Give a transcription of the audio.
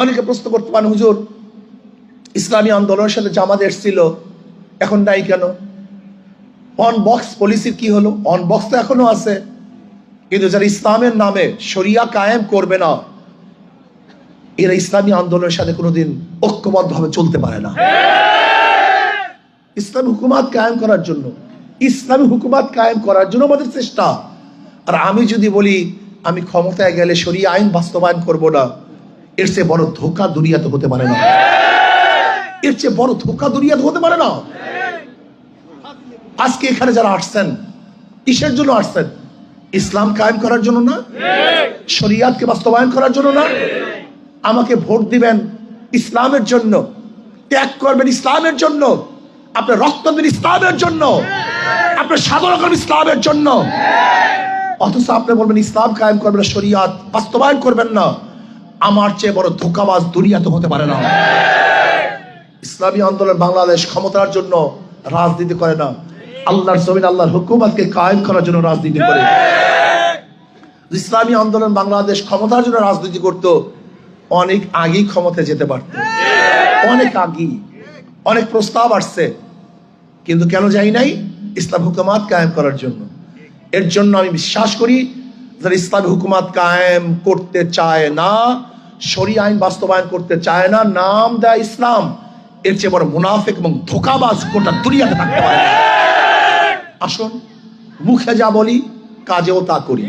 অনেকে প্রশ্ন করতে পারেন, হুজুর ইসলামী আন্দোলনের সাথে জামাত এসেছিল, এখন নাই কেন? অন বক্স পলিসির কি হলো? অন বক্স তো এখনো আছে, কিন্তু যারা ইসলামের নামে শরিয়া কায়েম করবে না, এরা ইসলামী আন্দোলনের সাথে কোনোদিন ঐক্যবদ্ধভাবে চলতে পারে না। ইসলামী হুকুমাত কায়েম করার জন্য, ইসলামী হুকুমাত কায়েম করার জন্য আমাদের চেষ্টা। আর আমি যদি বলি আমি ক্ষমতায় গেলে শরিয়া আইন বাস্তবায়ন করব না, এর চেয়ে বড় ধোঁকা দুনিয়াতে হতে পারে না। এর চেয়ে বড় ধোঁকা দুনিয়াতে হতে পারে না। আজকে এখানে যারা আসছেন, কিসের জন্য আসছেন? ইসলাম কায়েম করার জন্য না, শরিয়াতকে বাস্তবায়ন করার জন্য না। আমাকে ভোট দিবেন ইসলামের জন্য, ত্যাগ করবেন ইসলামের জন্য, আপনার রক্ত দেবেন ইসলামের জন্য, আপনার সাধনা করবেন ইসলামের জন্য। অথচ আপনি বলবেন ইসলাম কায়েম করবেন না, শরিয়াত বাস্তবায়ন করবেন না। আমার চেয়ে বড় ধোঁকাবাজ দুনিয়াতে হতে পারে না। ইসলামী আন্দোলন বাংলাদেশ ক্ষমতার জন্য রাজনীতি করে না, আল্লাহর জমিন আল্লাহর হুকুমতকে কায়েম করার জন্য রাজনীতি করে। ইসলামী আন্দোলন বাংলাদেশ ক্ষমতার জন্য রাজনীতি করত, অনেক আগেই ক্ষমতায় যেতে পারত, অনেক আগেই। অনেক প্রস্তাব আসছে, কিন্তু কেন যাই নাই? ইসলাম হুকুমাত কায়েম করার জন্য। এর জন্য আমি বিশ্বাস করি যারা ইসলামী হুকুমাত কায়েম করতে চায় না, শরিয়া আইন বাস্তবায়ন করতে চায় না, নাম দেয় ইসলাম, এর চেয়ে বড় মুনাফিক এবং ধোঁকাবাজ গোটা দুনিয়াতে থাকতে পারে। আসুন মুখে যা বলি কাজেও তা করি।